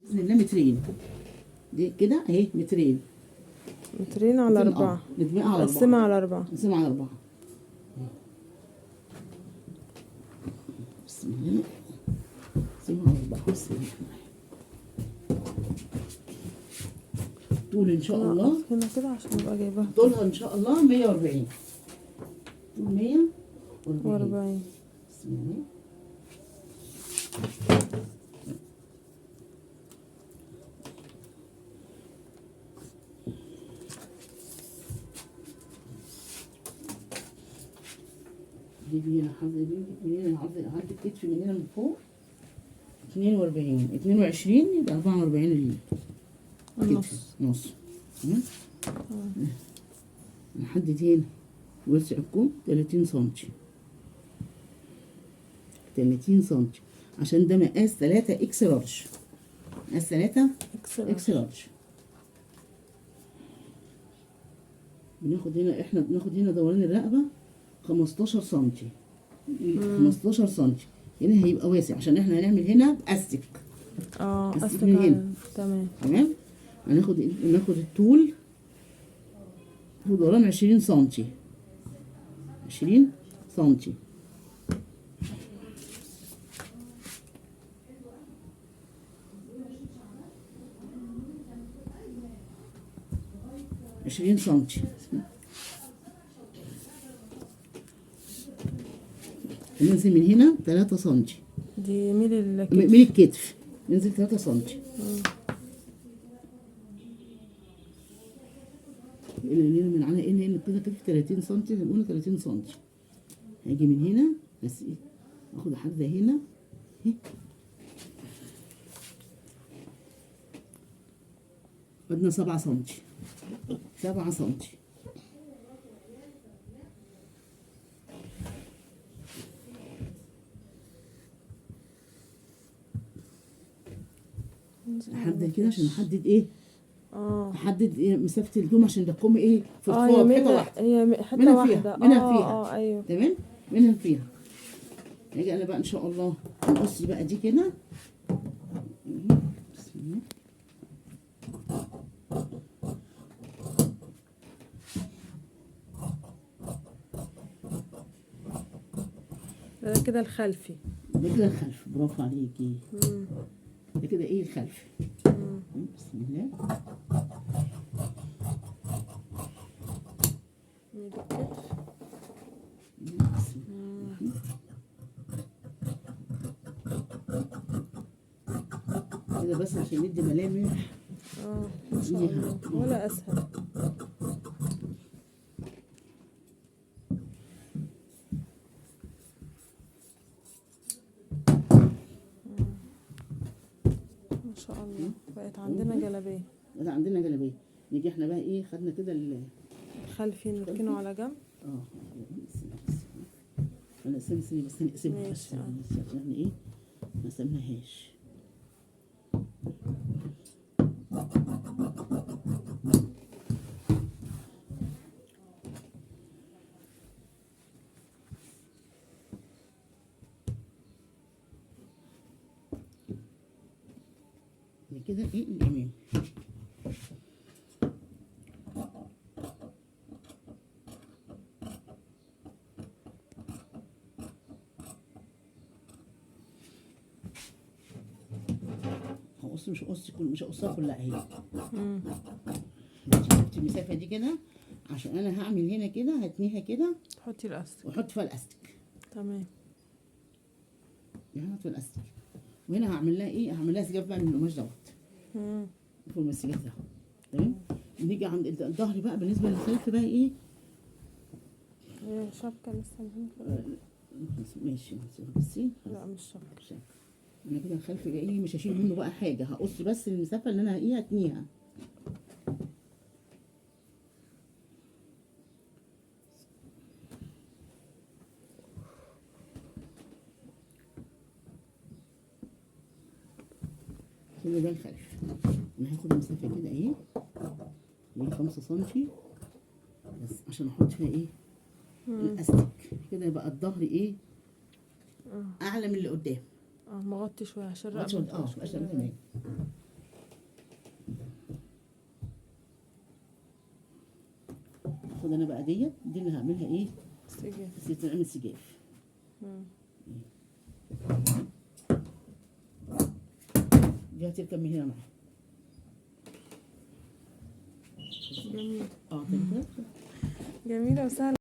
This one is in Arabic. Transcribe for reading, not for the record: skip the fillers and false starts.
باذن الله مترين. دي كده اهي مترين. مترين على 4. ندمقها على 4. نقسمها على 4. نقسمها على 4. بسم الله. نقسمها على 4. بسم الله. طول ان شاء الله هنا كده عشان ابقى جايباها. طولها ان شاء الله 140. طول 140. بسم الله. دي هنا حظ من هنا عند الكتف من هنا من فوق 42 22 يبقى 44 النص. نص. تمام. نحدد هنا وسع الكم 30 سنتي. 30 سنتي عشان ده مقاس 3 اكس لارج. مقاس 3 اكس لارج. احنا بناخد هنا دوران الرقبه 15 سنتي. 15 سنتي. هنا هيبقى واسع عشان احنا هنعمل هنا باستك. استك من هنا. تمام. هناخد الطول دوران 20 سنتي. 20 سنتي. ننزل من هنا 3 سنتي. دي من الكتف ننزل 3 سنتي. اللي من على اللي كده كتف 30 سنتي زي ما قلنا 30 سنتي. هاجي من هنا بس اخد حاجه هنا بدنا 7 سنتي. 7 سنتي. نحدد كده عشان نحدد ايه؟ احدد إيه مسافه الهدوم عشان ده كم ايه في الفوق حته واحده. هي حته واحده. منها فيها. ايوه تمام. منها فيها. هاجي انا بقى ان شاء الله نقص بقى دي كده. بسم الله. ده كده الخلفي. ده كده الخلفي. برافو عليكي. ده كده ايه الخلفي. بسم الله. كده بس عشان ندي ملامح. ما شاء الله ولا اسهل. ما شاء الله. بقت عندنا جلابيه. نيجي احنا بقى ايه خدنا كده الخلفي نركنه على جنب. انا سنسني بس نقسمها بس يعني ايه ما سمناهاش. كده ايه الامام. مش هقصها كلها اهي. شفت المسافه دي كده عشان انا هعمل هنا كده هتنيها كده. تحطي الاستك واحط فيها الاستك. تمام. هحط فيها الاستك وهنا هعمل لها ايه؟ هعمل لها سجاف بقى من القماش دوت. فوق السجاف ده. تمام. نيجي عند الظهر بقى بالنسبه للخلف بقى ايه؟ هي شبكه لسه هنا. ماشي بصي. لا مش شبكه. انا كده الخلف بقى ايه مش هشيل منه بقى حاجه. هقص بس المسافه اللي انا ايه هتنيها. كده ده الخلف. انا هاخد المسافه كده اهي 5 سنتي بس عشان احط فيها ايه الاستك. كده يبقى الظهر ايه اعلى من اللي قدام. مغطي شويه عشان الرقبه. عشان هاخد انا بقى دي اللي هعملها ايه؟ سجاف. نعمل سجاف. مم. دي هتركب من هنا معايا. جميل. اه تمام. جميلة وسهلة.